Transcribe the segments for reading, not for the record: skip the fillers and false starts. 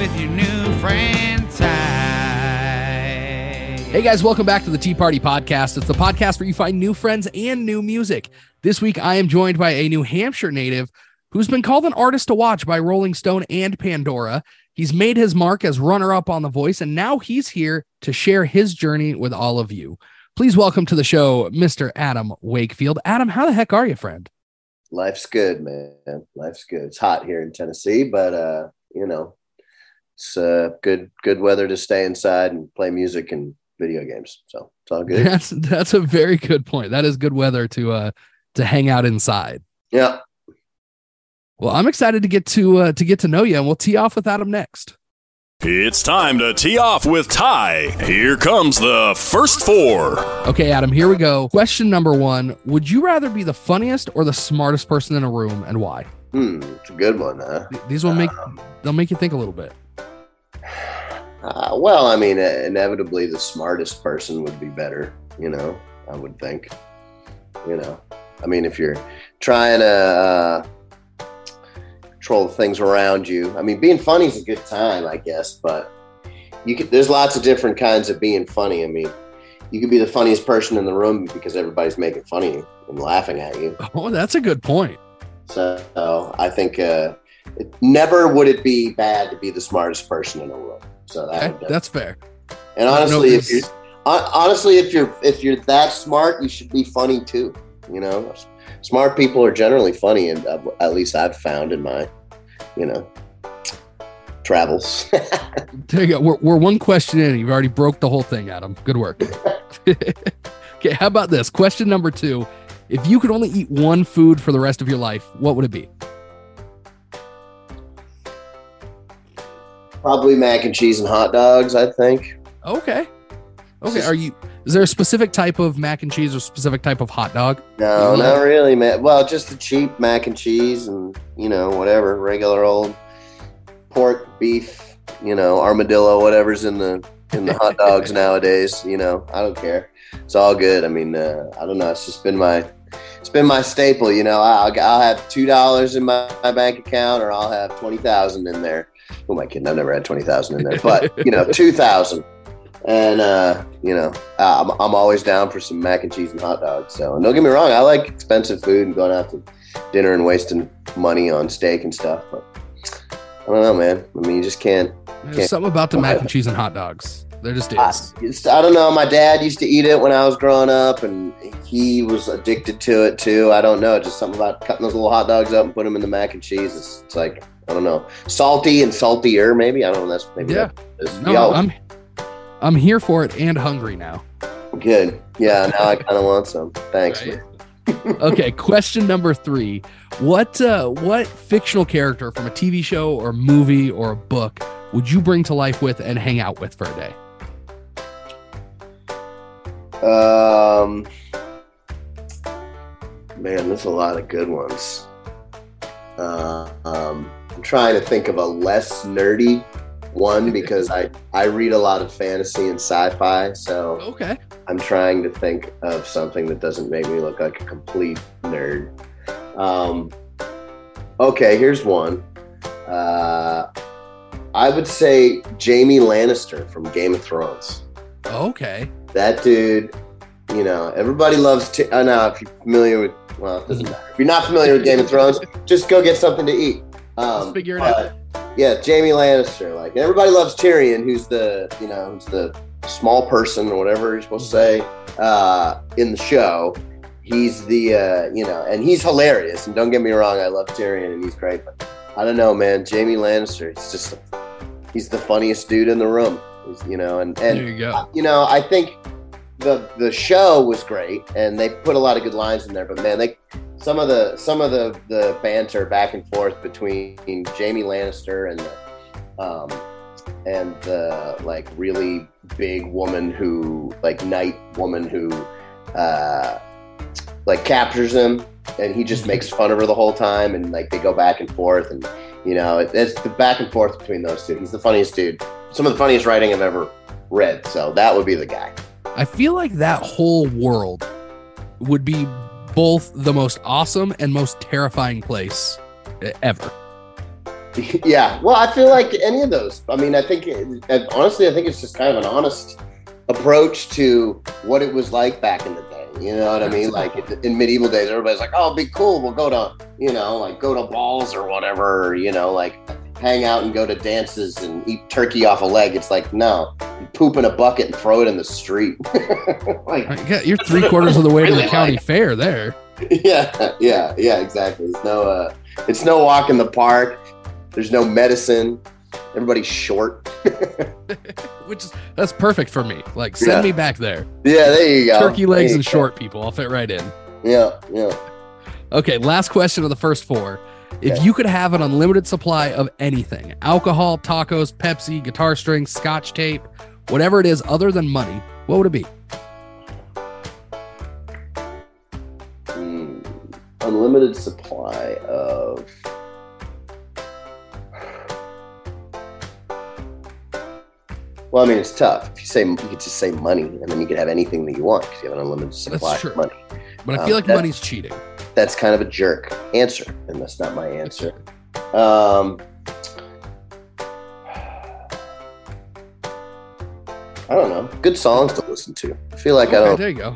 with your new friend Ty. Hey guys, welcome back to the Tea Party Podcast. It's the podcast where you find new friends and new music. This week, I am joined by a New Hampshire native who's been called an artist to watch by Rolling Stone and Pandora. He's made his mark as runner-up on The Voice, and now he's here to share his journey with all of you. Please welcome to the show, Mr. Adam Wakefield. Adam, how the heck are you, friend? Life's good, man. Life's good. It's hot here in Tennessee, but it's good weather to stay inside and play music and video games. So it's all good. That's a very good point. That is good weather to hang out inside. Yeah. Well, I'm excited to get to know you, and we'll tee off with Adam next. It's time to tee off with Ty. Here comes the first four. Okay, Adam, here we go. Question number one. Would you rather be the funniest or the smartest person in a room, and why? It's a good one, huh? These will they'll make you think a little bit. Well, I mean, inevitably the smartest person would be better, I would think. I mean, if you're trying to control the things around you. I mean, being funny is a good time, I guess, but there's lots of different kinds of being funny. I mean, you could be the funniest person in the room because everybody's making fun of you and laughing at you. Oh, that's a good point. So I think never would it be bad to be the smartest person in a room. So that's fair. And honestly, if you're that smart, you should be funny too. Smart people are generally funny, and at least I've found in my, travels. There you go. We're one question in. You've already broke the whole thing, Adam. Good work. Okay, how about this? Question number two. If you could only eat one food for the rest of your life, what would it be? Probably mac and cheese and hot dogs, I think. Okay. Is there a specific type of mac and cheese or specific type of hot dog? No, not really, man. Well, just the cheap mac and cheese and, whatever, regular old pork, beef, armadillo, whatever's in the hot dogs nowadays, I don't care. It's all good. I mean, I don't know. It's been my staple, I'll have $2 in my bank account, or I'll have 20,000 in there. Who am I kidding? I've never had 20,000 in there, but 2,000. And, I'm always down for some mac and cheese and hot dogs. So, and don't get me wrong, I like expensive food and going out to dinner and wasting money on steak and stuff. But I don't know, man. I mean, you just can't. There's something about the mac and cheese and hot dogs. There just is. I don't know. My dad used to eat it when I was growing up, and he was addicted to it too. I don't know. Just something about cutting those little hot dogs up and putting them in the mac and cheese. It's like, I don't know, salty and saltier, maybe. I don't know. That's maybe. Yeah. No, I'm here for it and hungry now. Good. Yeah, now I kind of want some. Thanks, right. Man. Okay, question number three. What fictional character from a TV show or movie or a book would you bring to life with and hang out with for a day? Man, there's a lot of good ones. I'm trying to think of a less nerdy one because I read a lot of fantasy and sci-fi, so okay. I'm trying to think of something that doesn't make me look like a complete nerd. Okay, here's one. I would say Jaime Lannister from Game of Thrones. Okay. That dude, everybody loves now, if you're familiar with, well, it doesn't matter. If you're not familiar with Game of Thrones, just go get something to eat. Let's figure it out. Yeah, Jaime Lannister. Like, everybody loves Tyrion, who's the small person or whatever you're supposed to say in the show. He's the and he's hilarious. And don't get me wrong, I love Tyrion and he's great. But I don't know, man. Jaime Lannister. He's the funniest dude in the room. And there you go. I think the show was great and they put a lot of good lines in there. But man, some of the banter back and forth between Jaime Lannister and the like really big woman who night woman who captures him, and he just makes fun of her the whole time, and they go back and forth, and it's the back and forth between those two. He's the funniest dude. Some of the funniest writing I've ever read. So that would be the guy. I feel like that whole world would be both the most awesome and most terrifying place ever. Yeah. Well, I feel like any of those. I mean, honestly, I think it's just kind of an honest approach to what it was like back in the day. You know what I mean? Like in medieval days, everybody's like, "Oh, be cool. We'll go to, go to balls or whatever. Like hang out and go to dances and eat turkey off a leg." It's like, no, you poop in a bucket and throw it in the street. Like, you're 3/4 of the way to the county fair there. Yeah, exactly. It's no walk in the park. There's no medicine. Everybody's short. That's perfect for me. Like, send me back there. Yeah, there you go. Turkey legs and short people. I'll fit right in. Yeah. Okay, last question of the first 4. If you could have an unlimited supply of anything, alcohol, tacos, Pepsi, guitar strings, scotch tape, whatever it is other than money, what would it be? Unlimited supply of... Well, I mean, it's tough. If you could just say money, and then you could have anything that you want because you have an unlimited supply of money. But I feel like money's cheating. That's kind of a jerk answer, and that's not my answer. I don't know. Good songs to listen to. I feel like there you go.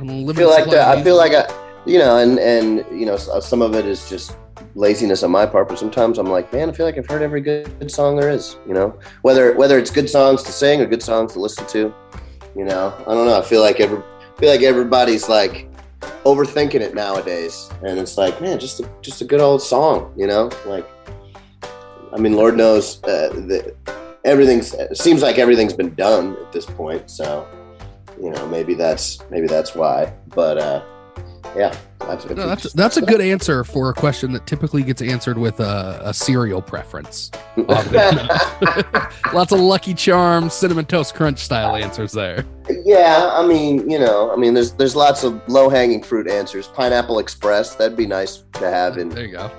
Some of it is just laziness on my part, but sometimes I'm like, man, I feel like I've heard every good song there is, whether it's good songs to sing or good songs to listen to, I don't know. I feel like everybody's like overthinking it nowadays, and it's like, man, just a good old song, like, I mean, Lord knows it seems like everything's been done at this point, so maybe that's why, but yeah. That's a good answer for a question that typically gets answered with a cereal preference. Lots of Lucky Charms, Cinnamon Toast Crunch style answers there. Yeah, I mean, there's lots of low-hanging fruit answers. Pineapple Express, that'd be nice to have in. There you go.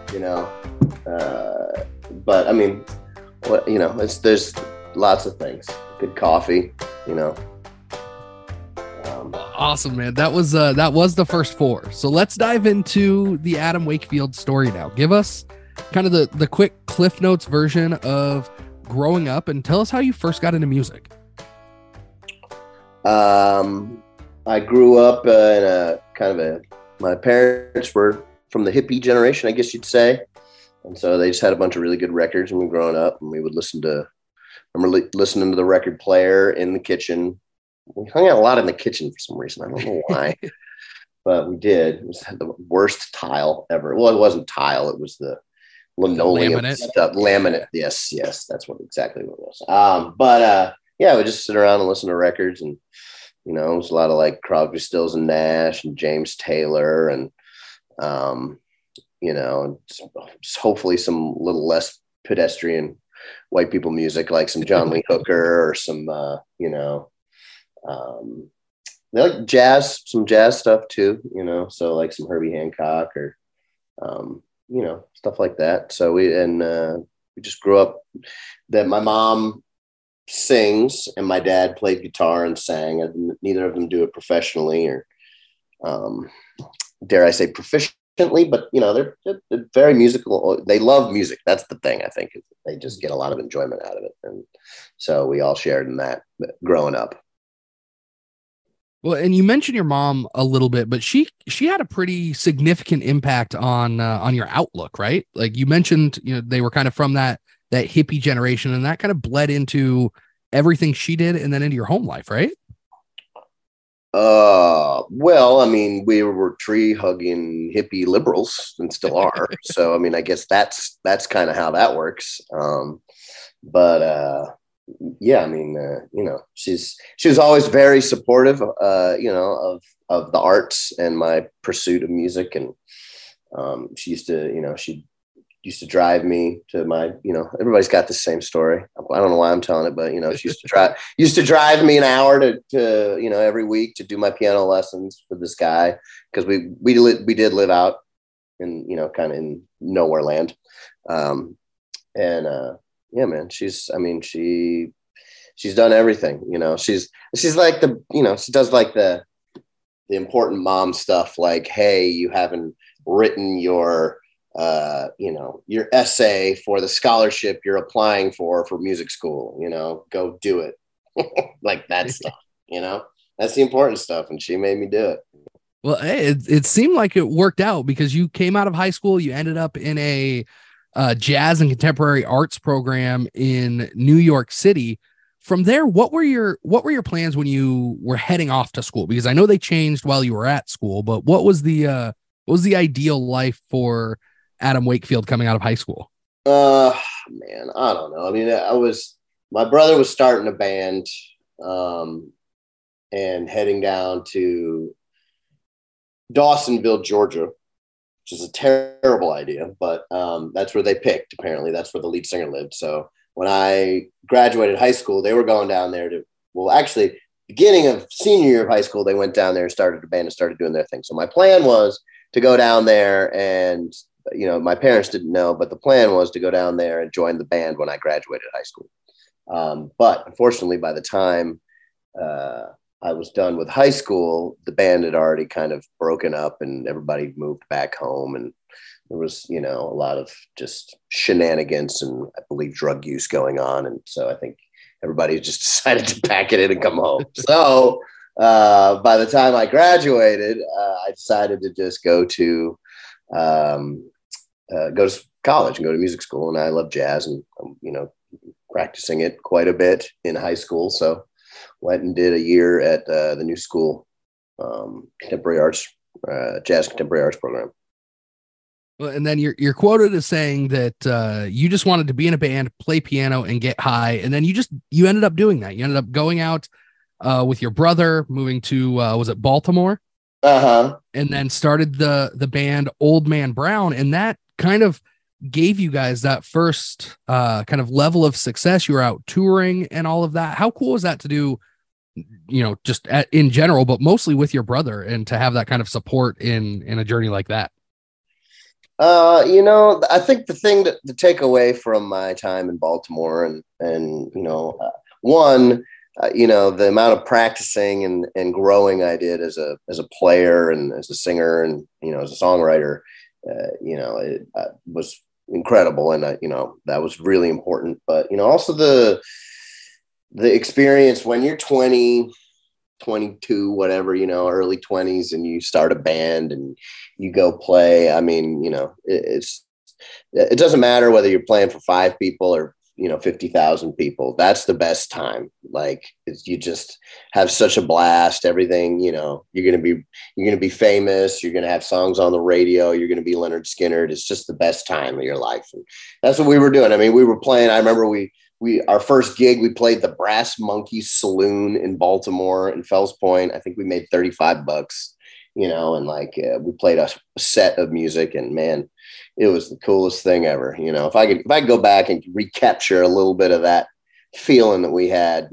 But I mean, there's lots of things. Good coffee, Awesome, man. That was the first 4. So let's dive into the Adam Wakefield story now. Give us kind of the quick Cliff Notes version of growing up, and tell us how you first got into music. I grew up in my parents were from the hippie generation, I guess you'd say. And so they just had a bunch of really good records when we were growing up, and we would listening to the record player in the kitchen. We hung out a lot in the kitchen for some reason. I don't know why, but we did. It was the worst tile ever. Well, it wasn't tile. It was the linoleum stuff. Laminate. Yes. That's exactly what it was. Yeah, we just sit around and listen to records, and, it was a lot of like Crosby, Stills and Nash and James Taylor, and, hopefully some little less pedestrian white people music, like some John Lee Hooker or some, they like some jazz stuff too, so like some Herbie Hancock or, stuff like that. So we just grew up that my mom sings and my dad played guitar and sang, and neither of them do it professionally or, dare I say proficiently, but they're very musical. They love music. That's the thing. I think they just get a lot of enjoyment out of it. And so we all shared in that growing up. Well, and you mentioned your mom a little bit, but she had a pretty significant impact on your outlook, right? Like you mentioned, they were kind of from that hippie generation, and that kind of bled into everything she did, and then into your home life, right? Well, I mean, we were tree hugging hippie liberals and still are. So, I mean, I guess that's kind of how that works. Yeah, I mean, she was always very supportive, of the arts and my pursuit of music. And, she used to drive me to my, everybody's got the same story. I don't know why I'm telling it, but, she used to drive me an hour to every week to do my piano lessons for this guy. Cause we did live out in, kind of in nowhere land. Yeah, man, she's done everything, she's like she does like the important mom stuff. Like, hey, you haven't written your your essay for the scholarship you're applying for music school, go do it. Like that stuff, that's the important stuff. And she made me do it. Well, hey, it seemed like it worked out because you came out of high school, you ended up in a jazz and contemporary arts program in New York City. From there, what were your plans when you were heading off to school? Because I know they changed while you were at school, but what was the ideal life for Adam Wakefield coming out of high school? Man, I don't know. I mean, my brother was starting a band, and heading down to Dawsonville, Georgia, which is a terrible idea, but that's where they picked. Apparently, that's where the lead singer lived. So when I graduated high school, they were going down there actually, beginning of senior year of high school, they went down there and started a band and started doing their thing. So my plan was to go down there and, my parents didn't know, but the plan was to go down there and join the band when I graduated high school. But unfortunately, by the time I was done with high school, the band had already kind of broken up and everybody moved back home. And there was, a lot of just shenanigans and I believe drug use going on. And so I think everybody just decided to pack it in and come home. So by the time I graduated, I decided to just go to college and go to music school. And I love jazz and, practicing it quite a bit in high school. So went and did a year at the new school contemporary arts, jazz contemporary arts program. Well, and then you're quoted as saying that you just wanted to be in a band, play piano, and get high. And then you ended up doing that. You ended up going out with your brother, moving to was it Baltimore? Uh-huh. And then started the band Old Man Brown, and that kind of gave you guys that first kind of level of success. You were out touring and all of that. How cool is that to do, just in general, but mostly with your brother, and to have that kind of support in a journey like that? I think the thing to take away from my time in Baltimore and one, the amount of practicing and growing I did as a player and as a singer and, as a songwriter, it was incredible. And, that was really important, but, also the experience when you're 20, 22, whatever, early 20s, and you start a band and you go play. I mean, it doesn't matter whether you're playing for 5 people or, 50,000 people. That's the best time. Like you just have such a blast. Everything, you're going to be famous. You're going to have songs on the radio. You're going to be Leonard Skinner. It's just the best time of your life. And that's what we were doing. I mean, we were playing. I remember our first gig, we played the Brass Monkey Saloon in Baltimore in Fells Point. I think we made $35, and we played a set of music, and man, it was the coolest thing ever. If I could go back and recapture a little bit of that feeling that we had,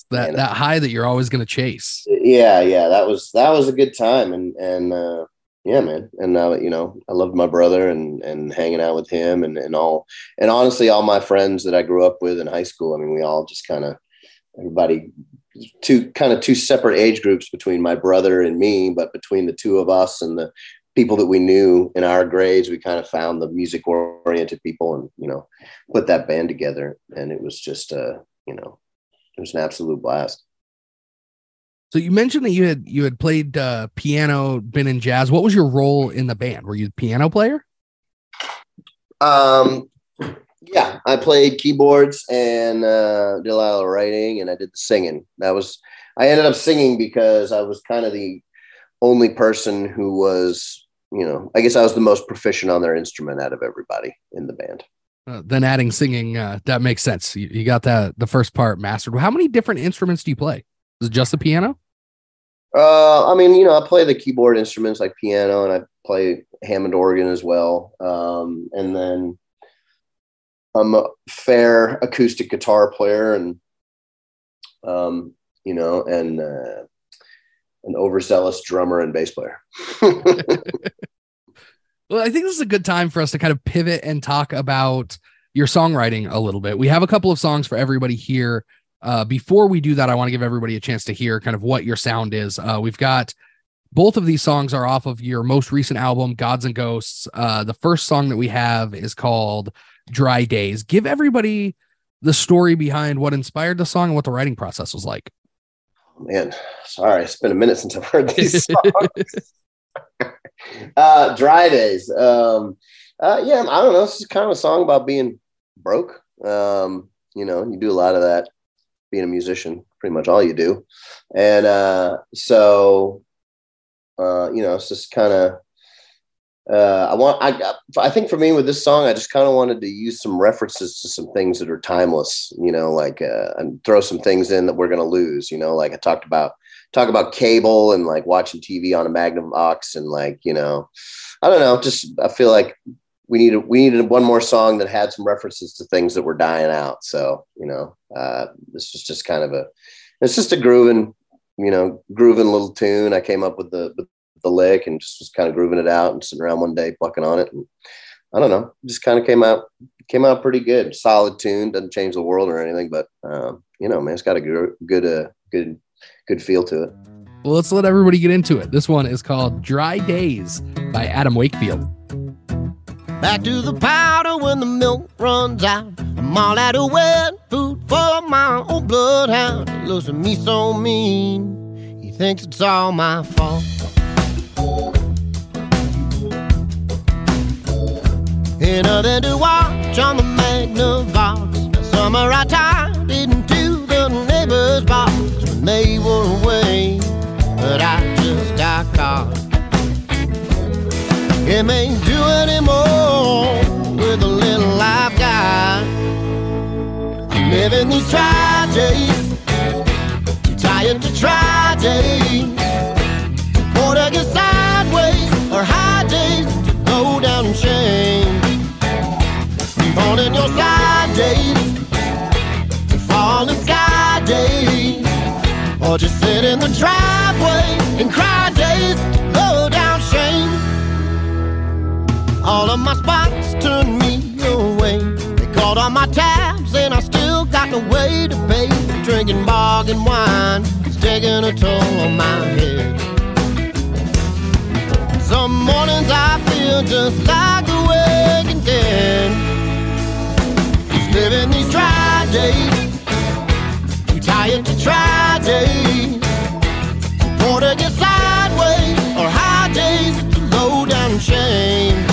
that high that you're always going to chase. Yeah. That was a good time. And yeah, man. And I loved my brother and hanging out with him and honestly, all my friends that I grew up with in high school. I mean, we all just everybody, two separate age groups between my brother and me, but between the two of us and the people that we knew in our grades, we kind of found the music oriented people and, put that band together. And it was just, it was an absolute blast. So you mentioned that you had played piano, been in jazz. What was your role in the band? Were you the piano player? Yeah, I played keyboards and did a lot of writing, and I did the singing. I ended up singing because I was kind of the only person who was, I guess I was the most proficient on their instrument out of everybody in the band. Then adding singing, that makes sense. You got the first part mastered. How many different instruments do you play? Is it just the piano? I play the keyboard instruments like piano, and I play Hammond organ as well. And then I'm a fair acoustic guitar player and, an overzealous drummer and bass player. Well, I think this is a good time for us to kind of pivot and talk about your songwriting a little bit. We have a couple of songs for everybody here. Before we do that, I want to give everybody a chance to hear kind of what your sound is. We've got Both of these songs are off of your most recent album, Gods and Ghosts. The first song that we have is called Dry Days. Give everybody the story behind what inspired the song and what the writing process was like. Man, sorry, it's been a minute since I've heard these songs. Dry Days. Yeah, I don't know. This is kind of a song about being broke. You know, you do a lot of that being a musician, pretty much all you do. And you know, it's just kind of, I think for me with this song, I just kind of wanted to use some references to some things that are timeless, you know, like, and throw some things in that we're going to lose, you know, like I talk about cable and like watching TV on a Magnum Ox and like, you know, I don't know, just, I feel like we needed one more song that had some references to things that were dying out. So, you know, this was just kind of it's just a grooving little tune. I came up with the lick and just was kind of grooving it out and sitting around one day plucking on it. And I don't know, just kind of came out pretty good. Solid tune, doesn't change the world or anything, but you know, man, it's got a good feel to it. Well, let's let everybody get into it. This one is called Dry Days by Adam Wakefield. Back to the powder when the milk runs out. I'm all out of wet food for my old bloodhound. He looks at me so mean, he thinks it's all my fault. Ain't nothing to watch on the Magnavox. Summer I tied into the neighbor's box when they were away, but I just got caught. It ain't do anymore with the little I've got. I'm living these dry days, too tired to try days. Or to get sideways or high days to go down in shame. Born in your side days, to fall in sky days. Or just sit in the driveway and cry days to low down shame. All of my spots turned me away. They called on my tabs and I still got the way to pay. Drinking bargain wine, it's taking a toll on my head. Some mornings I feel just like the waking dead. Just living these dry days, too tired to try days. Or to get sideways or high days to low down shame.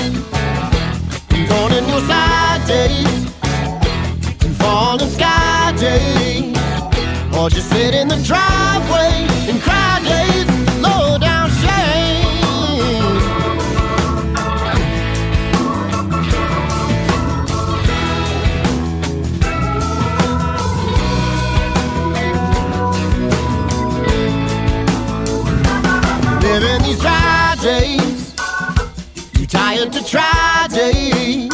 Born in your side days, and falling sky days. Or just sit in the driveway and cry days, low down shame. Living these dry days, too tired to try days.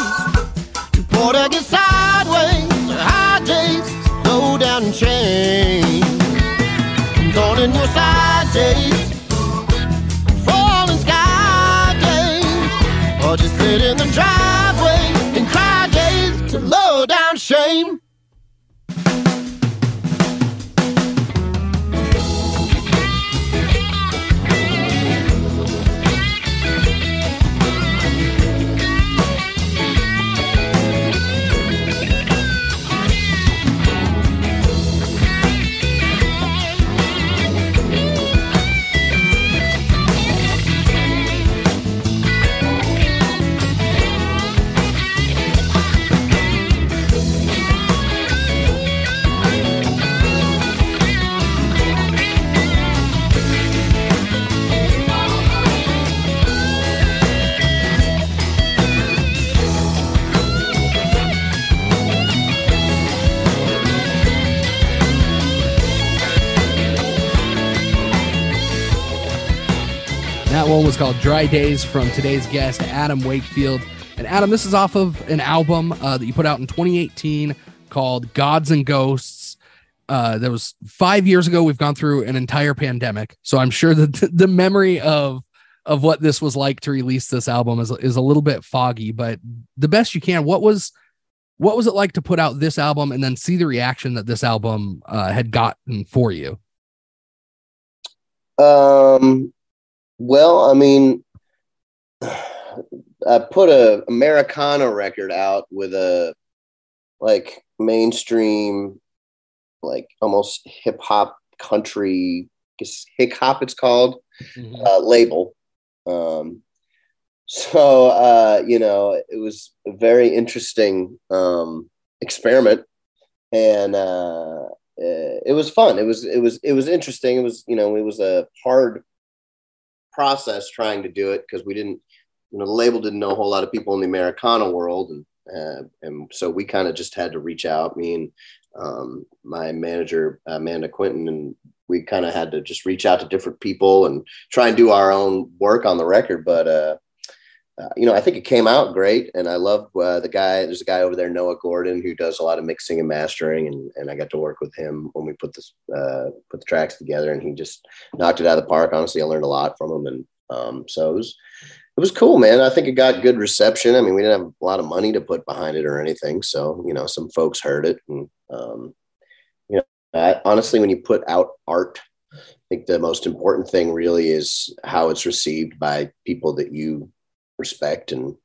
Too poor to get sideways or high days, low down and change. Thorn in your side days, falling sky days. Or just sit in the driveway and cry days to low down shame. That one was called Dry Days from today's guest, Adam Wakefield. And Adam, this is off of an album that you put out in 2018 called Gods and Ghosts. That was 5 years ago. We've gone through an entire pandemic. So I'm sure that the memory of what this was like to release this album is a little bit foggy, but the best you can, what was it like to put out this album and then see the reaction that this album had gotten for you? Well, I mean, I put a Americana record out with a like mainstream, like almost hip hop country, hip hop it's called, label. It was a very interesting experiment, and it was fun. It was interesting. It was it was a hard process trying to do it because we didn't, the label didn't know a whole lot of people in the Americana world, and so we kind of just had to reach out. Me and my manager Amanda Quinton, and we kind of had to just reach out to different people and try and do our own work on the record. But I think it came out great, and I love the guy. There's a guy over there, Noah Gordon, who does a lot of mixing and mastering, and I got to work with him when we put the tracks together, and he just knocked it out of the park. Honestly, I learned a lot from him, and so it was cool, man. I think it got good reception. I mean, we didn't have a lot of money to put behind it or anything, so some folks heard it, and honestly, when you put out art, I think the most important thing really is how it's received by people that you respect. And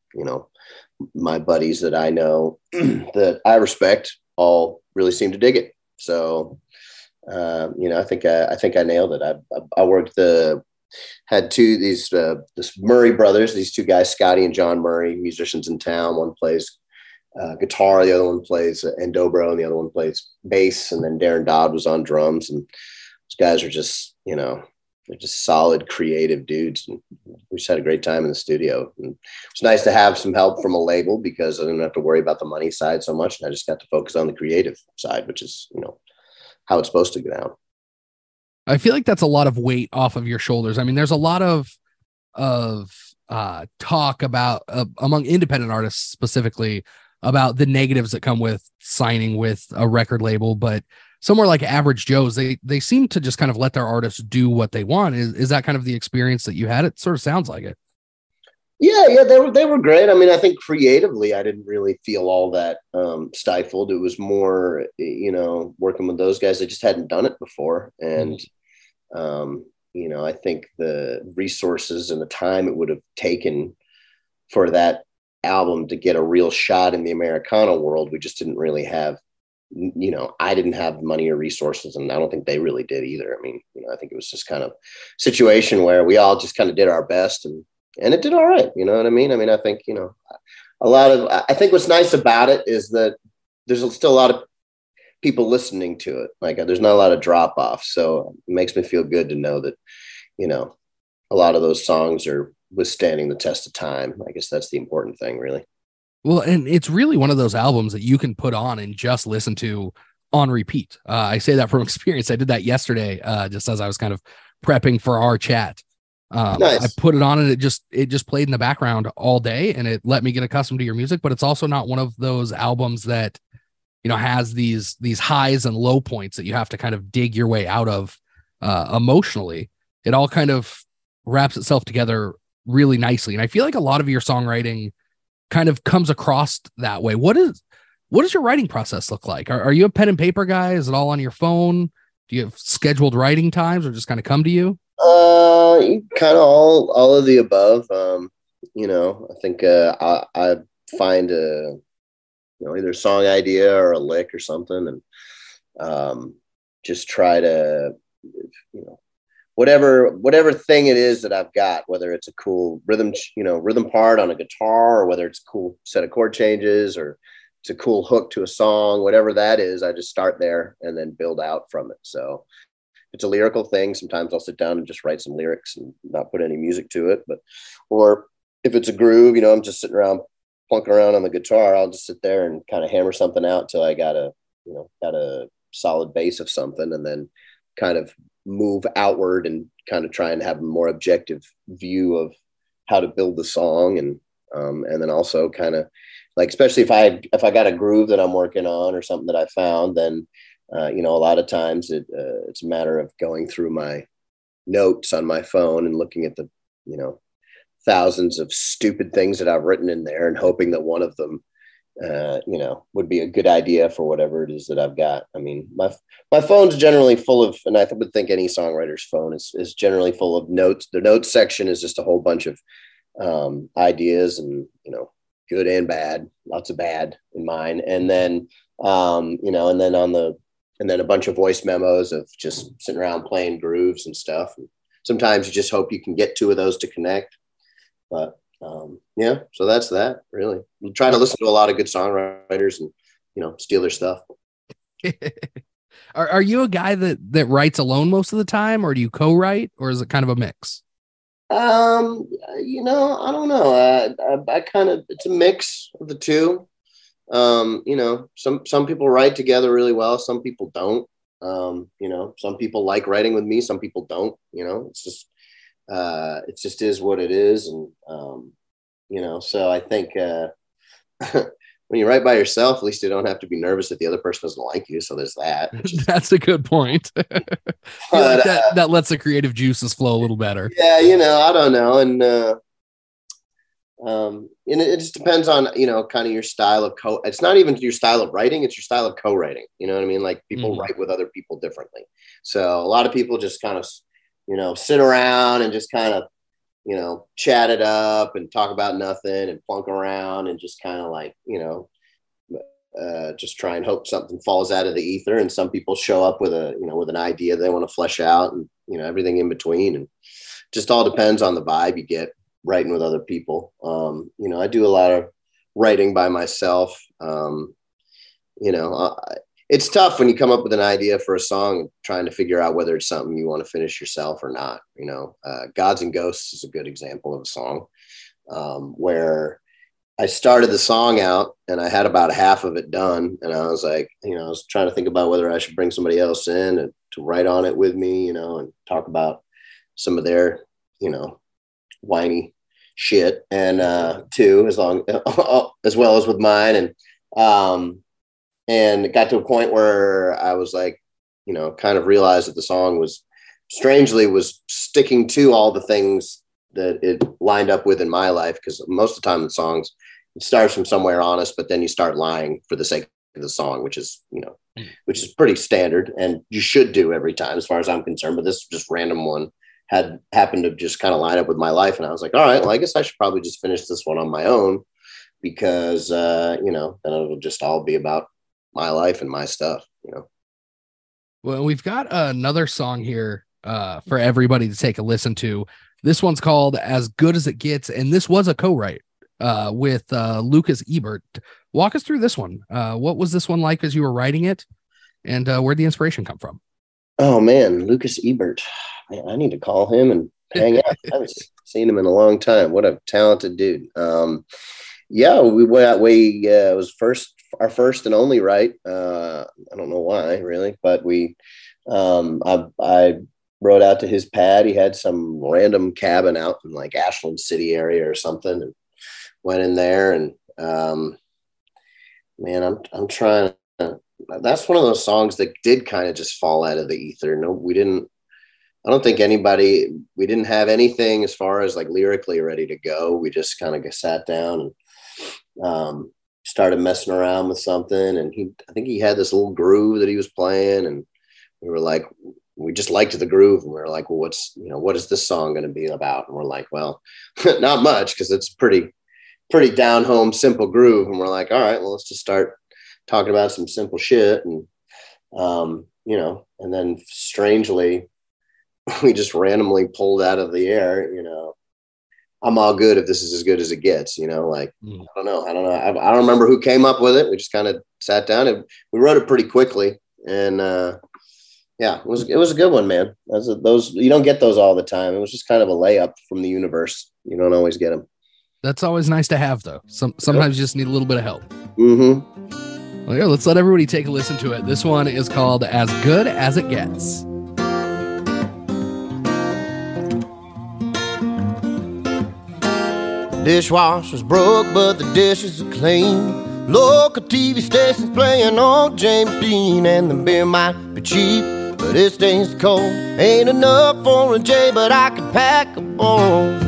my buddies that I know that I respect all really seem to dig it. So I think I nailed it. I worked had this Murray brothers, these two guys, Scotty and John Murray, musicians in town. One plays guitar, the other one plays dobro, and the other one plays bass. And then Darren Dodd was on drums, and those guys are just they're just solid, creative dudes. And we just had a great time in the studio. And it's nice to have some help from a label because I didn't have to worry about the money side so much. And I just got to focus on the creative side, which is, how it's supposed to go down. I feel like that's a lot of weight off of your shoulders. I mean, there's a lot of talk about among independent artists specifically about the negatives that come with signing with a record label, but somewhere like Average Joe's, they seem to just kind of let their artists do what they want. Is that kind of the experience that you had? It sort of sounds like it. Yeah, they were great. I mean, I think creatively, I didn't really feel all that stifled. It was more, working with those guys that just hadn't done it before, and I think the resources and the time it would have taken for that album to get a real shot in the Americana world, we just didn't really have. I didn't have money or resources, and I don't think they really did either. I mean, I think it was just kind of a situation where we all just kind of did our best, and it did all right. You know what I mean? I mean, I think, I think what's nice about it is that there's still a lot of people listening to it. Like there's not a lot of drop off. So it makes me feel good to know that, a lot of those songs are withstanding the test of time. I guess that's the important thing, really. Well, and it's really one of those albums that you can put on and just listen to on repeat. I say that from experience. I did that yesterday, just as I was kind of prepping for our chat. Nice. I put it on and it just played in the background all day, and it let me get accustomed to your music. But it's also not one of those albums that, has these highs and low points that you have to kind of dig your way out of emotionally. It all kind of wraps itself together really nicely. And I feel like a lot of your songwriting kind of comes across that way. What does your writing process look like? Are you a pen and paper guy? Is it all on your phone? Do you have scheduled writing times or just kind of come to you? Kind of all of the above. I think I find either a song idea or a lick or something, and just try to whatever thing it is that I've got, whether it's a cool rhythm part on a guitar, or whether it's a cool set of chord changes, or it's a cool hook to a song, whatever that is, I just start there and then build out from it. So if it's a lyrical thing, sometimes I'll sit down and just write some lyrics and not put any music to it. Or if it's a groove, I'm just sitting around plunking around on the guitar, I'll just sit there and kind of hammer something out till I got a solid base of something, and then kind of move outward and kind of try and have a more objective view of how to build the song. And then also kind of like, especially if I got a groove that I'm working on or something that I found, then, a lot of times it's a matter of going through my notes on my phone and looking at the, thousands of stupid things that I've written in there and hoping that one of them, would be a good idea for whatever it is that I've got. I mean, my phone's generally full of, and I would think any songwriter's phone is generally full of notes. The notes section is just a whole bunch of ideas and, good and bad, lots of bad in mine. And then, and then a bunch of voice memos of just sitting around playing grooves and stuff. And sometimes you just hope you can get two of those to connect. But so that's that, really. We try to listen to a lot of good songwriters and, steal their stuff. Are you a guy that writes alone most of the time, or do you co-write, or is it kind of a mix? I don't know. I kind of, it's a mix of the two. Some people write together really well. Some people don't. Some people like writing with me. Some people don't. It's just, it just is what it is. And, so I think when you write by yourself, at least you don't have to be nervous that the other person doesn't like you. So there's that. That's a good point. But, that lets the creative juices flow a little better. Yeah, I don't know. And it just depends on, kind of your style of it's not even your style of writing, it's your style of co-writing. You know what I mean? Like people write with other people differently. So a lot of people just kind of, sit around and just kind of, chat it up and talk about nothing and plunk around and just kind of like, just try and hope something falls out of the ether. And some people show up with with an idea they want to flesh out and, everything in between. And just all depends on the vibe you get writing with other people. I do a lot of writing by myself. It's tough when you come up with an idea for a song and trying to figure out whether it's something you want to finish yourself or not. Gods and Ghosts is a good example of a song where I started the song out and I had about half of it done. And I was like, I was trying to think about whether I should bring somebody else in and to write on it with me, and talk about some of their, whiny shit. And too, as well as with mine. And it got to a point where I was like, kind of realized that the song was sticking to all the things that it lined up with in my life. Because most of the time in songs, it starts from somewhere honest, but then you start lying for the sake of the song, which is pretty standard and you should do every time as far as I'm concerned. But this just random one happened to just kind of line up with my life. And I was like, all right, well, I guess I should probably just finish this one on my own because, then it'll just all be about my life and my stuff, Well, we've got another song here for everybody to take a listen to. This one's called As Good As It Gets, and this was a co-write with Lucas Ebert. Walk us through this one. What was this one like as you were writing it, and where'd the inspiration come from? Oh, man, Lucas Ebert. I need to call him and hang out. I haven't seen him in a long time. What a talented dude. We went out it was our first and only write. I don't know why really, but I rode out to his pad. He had some random cabin out in like Ashland City area or something, and went in there and I'm trying to, that's one of those songs that did kind of just fall out of the ether. No, we didn't have anything as far as like lyrically ready to go. We just kind of sat down and started messing around with something. And I think he had this little groove that he was playing, and we were like, we just liked the groove, and we were like, well, what is this song going to be about? And we're like, well, not much, because it's pretty down home, simple groove. And we're like, all right, well, let's just start talking about some simple shit. And, and then strangely, we just randomly pulled out of the air, I'm all good if this is as good as it gets, I don't know. I don't remember who came up with it. We just kind of sat down and we wrote it pretty quickly. And, it was a good one, man. Those you don't get those all the time. It was just kind of a layup from the universe. You don't always get them. That's always nice to have, though. Sometimes you just need a little bit of help. Mm-hmm. Well, yeah, let's let everybody take a listen to it. This one is called As Good As It Gets. Dishwasher's broke, but the dishes are clean. Local TV stations playing on James Dean, and the beer might be cheap, but it stays cold. Ain't enough for a J, but I can pack a bowl.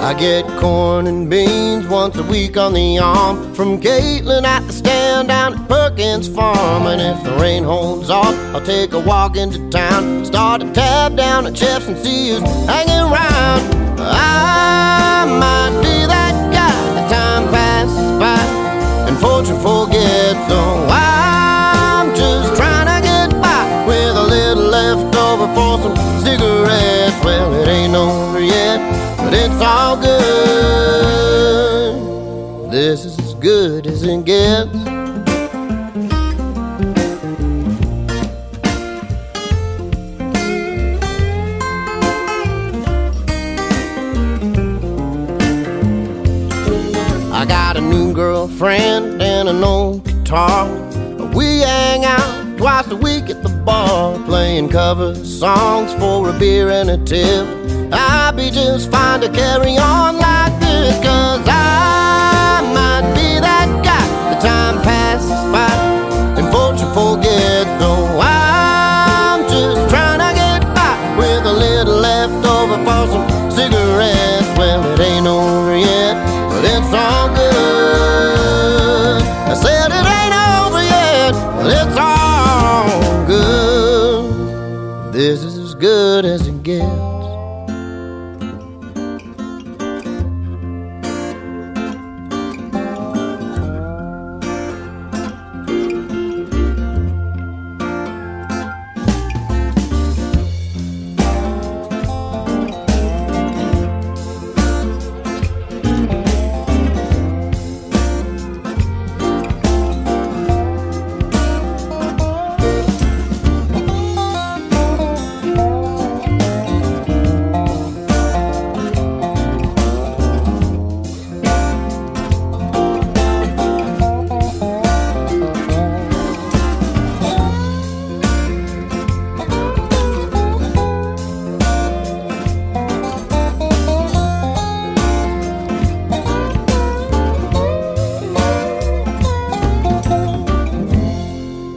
I get corn and beans once a week on the arm from Caitlin at the stand down at Perkins Farm. And if the rain holds off, I'll take a walk into town, start a tab down at Chef's and see who's hanging around. I might be that guy, the time passes by and fortune forgets. So I'm just trying to get by with a little left over for some cigarettes. Well, it ain't over yet, but it's all good. This is as good as it gets. I got a new girlfriend and an old guitar. We hang out twice a week at the bar, playing cover songs for a beer and a tip. I'd be just fine to carry on like this, 'cause I might be that guy. The time passes by and fortune forgets. So I'm just trying to get by with a little left over for some cigarettes. Well, it ain't over yet, but it's all good. I said it ain't over yet, but it's all good. This is as good as it gets.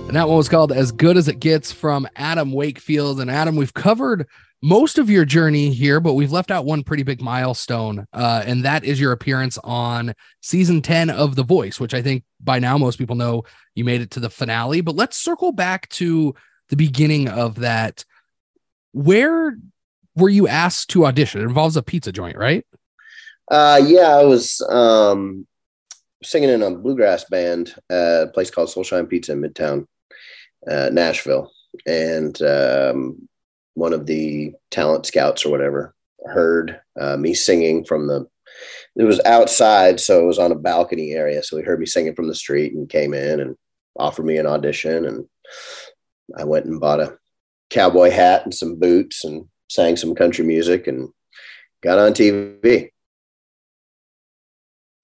And that one was called As Good As It Gets from Adam Wakefield. And Adam, we've covered most of your journey here, but we've left out one pretty big milestone. And that is your appearance on season 10 of The Voice, which I think by now most people know you made it to the finale. But let's circle back to the beginning of that. Where were you asked to audition? It involves a pizza joint, right? Yeah, I was singing in a bluegrass band at a place called Soulshine Pizza in Midtown, Nashville. And one of the talent scouts or whatever heard me singing from it was outside, so it was on a balcony area. So he heard me singing from the street and came in and offered me an audition. And I went and bought a cowboy hat and some boots and sang some country music and got on TV.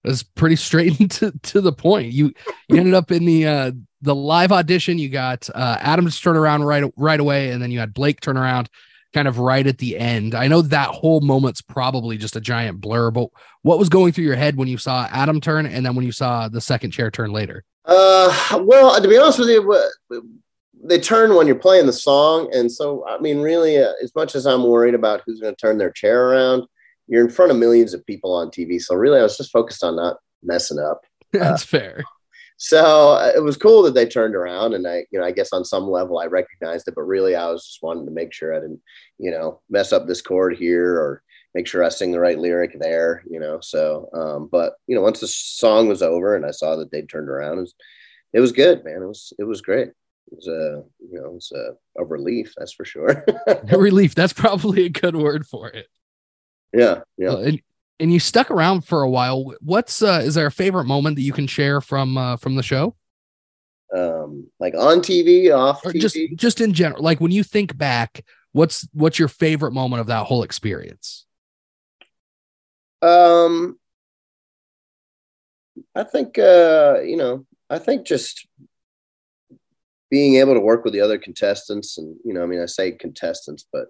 That's pretty straight to the point. You ended up in the live audition. You got Adam to turn around right away, and then you had Blake turn around kind of right at the end. I know that whole moment's probably just a giant blur, but what was going through your head when you saw Adam turn and then when you saw the second chair turn later? Well, to be honest with you, they turn when you're playing the song. And so, I mean, really, as much as I'm worried about who's going to turn their chair around, you're in front of millions of people on TV. So really, I was just focused on not messing up. That's fair. So it was cool that they turned around, and I guess on some level I recognized it, but really I was just wanting to make sure I didn't, mess up this chord here or make sure I sing the right lyric there, So, but once the song was over and I saw that they turned around, it was good, man. It was great. It was a relief, that's for sure. A relief. That's probably a good word for it. Yeah. And you stuck around for a while. What's is there a favorite moment that you can share from the show? Like on TV, off or TV? just in general. Like when you think back, what's your favorite moment of that whole experience? I think I think just being able to work with the other contestants, and I say contestants, but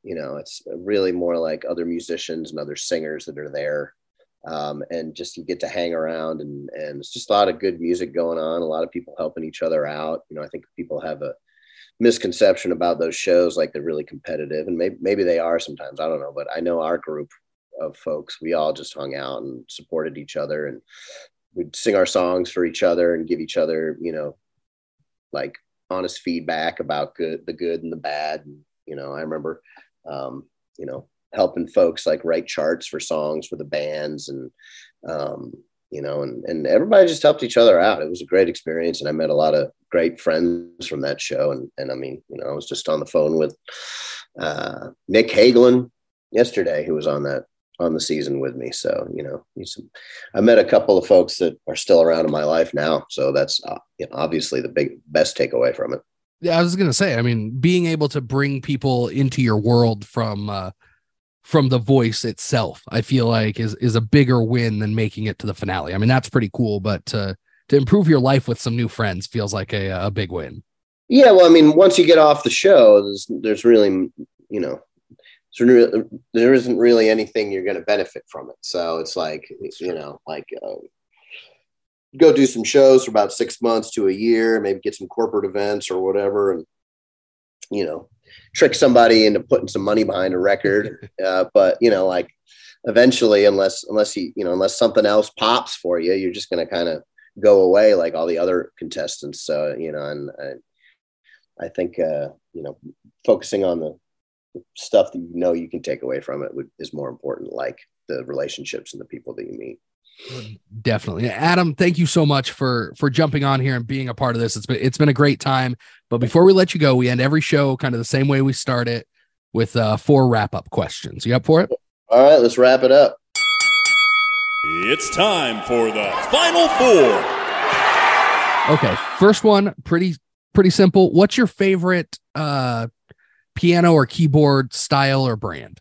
it's really more like other musicians and other singers that are there. And just you get to hang around and it's just a lot of good music going on, a lot of people helping each other out. I think people have a misconception about those shows, like they're really competitive, and maybe they are sometimes, I don't know, but I know our group of folks. We all just hung out and supported each other, and we'd sing our songs for each other and give each other, like honest feedback about the good and the bad. And, I remember, helping folks like write charts for songs for the bands, and, and everybody just helped each other out. It was a great experience. And I met a lot of great friends from that show. And I mean, I was just on the phone with Nick Hagelin yesterday, who was on the season with me. So, I met a couple of folks that are still around in my life now. So that's obviously the best takeaway from it. Yeah, I was going to say, I mean, being able to bring people into your world from the voice itself, I feel like is a bigger win than making it to the finale. I mean, that's pretty cool, but to improve your life with some new friends feels like a big win. Yeah. Well, I mean, once you get off the show, there's really, there isn't really anything you're going to benefit from it. So it's like, go do some shows for about 6 months to a year, maybe get some corporate events or whatever. And, trick somebody into putting some money behind a record. But, eventually, unless something else pops for you, you're just going to kind of go away like all the other contestants. So, and I think, focusing on the stuff that you can take away from it is more important, like the relationships and the people that you meet. Definitely. Adam, thank you so much for jumping on here and being a part of this. It's been a great time. But before we let you go, we end every show kind of the same way we start it, with 4 wrap-up questions. You up for it? All right, let's wrap it up. It's time for the final 4. Okay, first one, pretty simple. What's your favorite piano or keyboard style or brand?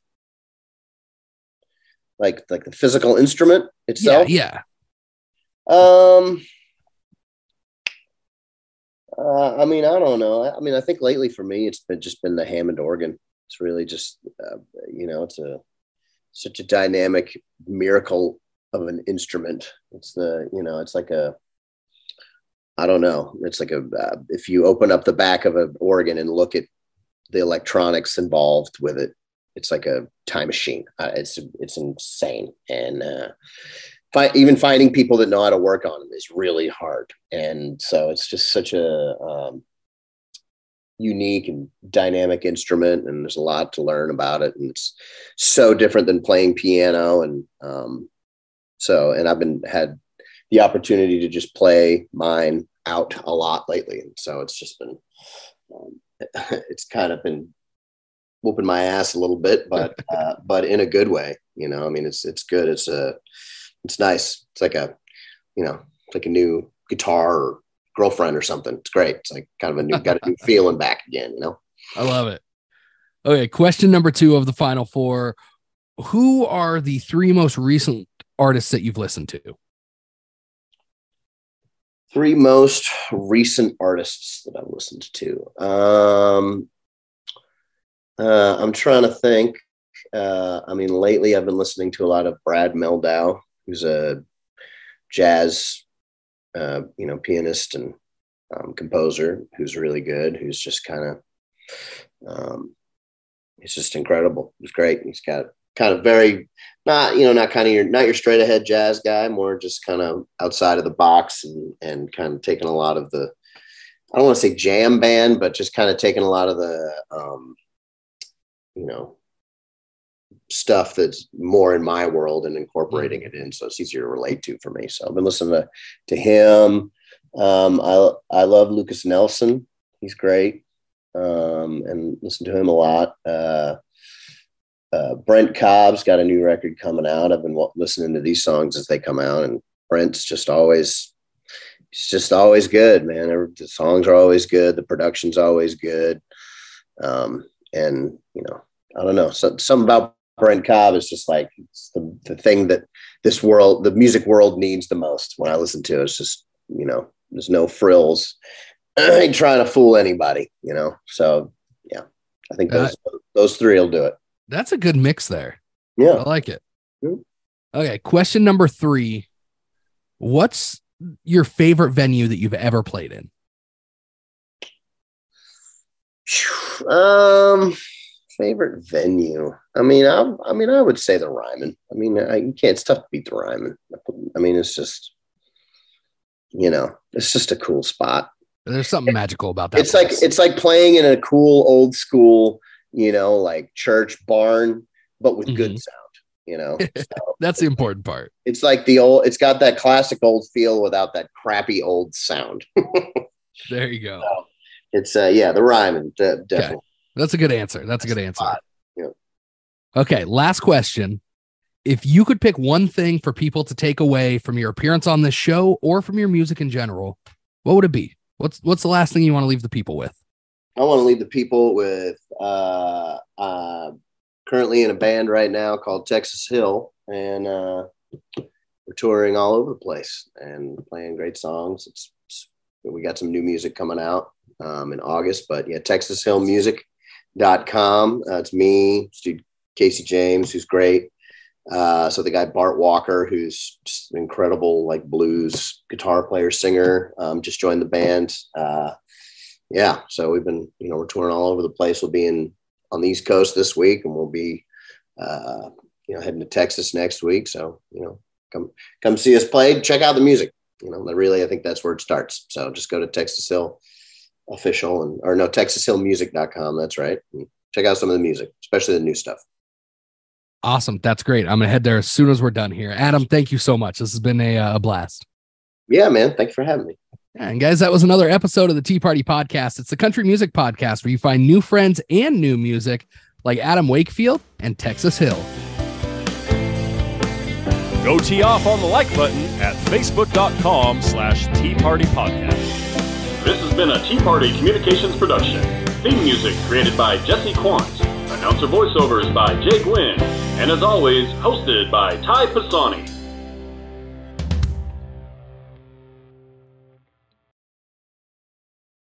Like the physical instrument itself? Yeah. I mean, I don't know. I mean, I think lately for me, it's been the Hammond organ. It's really just, it's such a dynamic miracle of an instrument. It's it's like I don't know. It's like if you open up the back of an organ and look at the electronics involved with it, it's like a time machine. It's insane. And even finding people that know how to work on them is really hard. And so it's just such a unique and dynamic instrument, and there's a lot to learn about it. And it's so different than playing piano. And and I've had the opportunity to just play mine out a lot lately. And so it's just been, it's kind of been whooping my ass a little bit, but in a good way. I mean, it's good. It's nice. It's like like a new guitar or girlfriend or something. It's great. It's like kind of got a new feeling back again, I love it. Okay. Question number 2 of the final 4. Who are the 3 most recent artists that you've listened to? 3 most recent artists that I've listened to. I'm trying to think. I mean, lately I've been listening to a lot of Brad Meldau, who's a jazz, pianist and composer who's really good, who's just kind of, he's just incredible. He's great. He's got kind of very, not your straight ahead jazz guy, more just kind of outside of the box and kind of taking a lot of the, I don't want to say jam band, but just kind of taking a lot of the, stuff that's more in my world and incorporating it in. So it's easier to relate to for me. So I've been listening to him. I love Lucas Nelson. He's great. And listen to him a lot. Brent Cobb's got a new record coming out. I've been listening to these songs as they come out, and Brent's just always good, man. The songs are always good. The production's always good. And I don't know, something about Brent Cobb is just like, it's the thing that the music world needs the most. When I listen to it, it's just, there's no frills. I ain't trying to fool anybody, So yeah, I think those 3 will do it. That's a good mix there. Yeah. I like it. Yeah. Okay. Question number 3. What's your favorite venue that you've ever played in? Favorite venue? I mean, I would say the Ryman. I mean, you can't. It's tough to beat the Ryman. I mean, it's just, it's just a cool spot. There's something magical about that. It's like playing in a cool old school, like church barn, but with good sound. So that's the important part. It's like it's got that classic old feel without that crappy old sound. There you go. So it's the Ryman, definitely. Okay. That's a good answer. That's a good answer. Yeah. Okay, last question. If you could pick one thing for people to take away from your appearance on this show or from your music in general, what would it be? What's the last thing you want to leave the people with? I want to leave the people with currently in a band right now called Texas Hill, and we're touring all over the place and playing great songs. We got some new music coming out in August, but yeah, TexasHillMusic.com. It's me, dude Casey James, who's great. So the guy Bart Walker, who's just an incredible like blues guitar player, singer, just joined the band. So we've been, we're touring all over the place. We'll be on the East Coast this week, and we'll be heading to Texas next week. So come see us play. Check out the music. I think that's where it starts. So just go to Texas Hill Official TexasHillMusic.com. That's right. And check out some of the music, especially the new stuff. Awesome. That's great. I'm going to head there as soon as we're done here. Adam, thank you so much. This has been a blast. Yeah, man. Thanks for having me. Yeah, and guys, that was another episode of the Tea Party Podcast. It's the country music podcast where you find new friends and new music like Adam Wakefield and Texas Hill. Go tee off on the like button at facebook.com/Tea Party Podcast. This has been a Tea Party Communications production. Theme music created by Jesse Quandt. Announcer voiceovers by Jay Gwinn. And as always, hosted by Ty Pisani.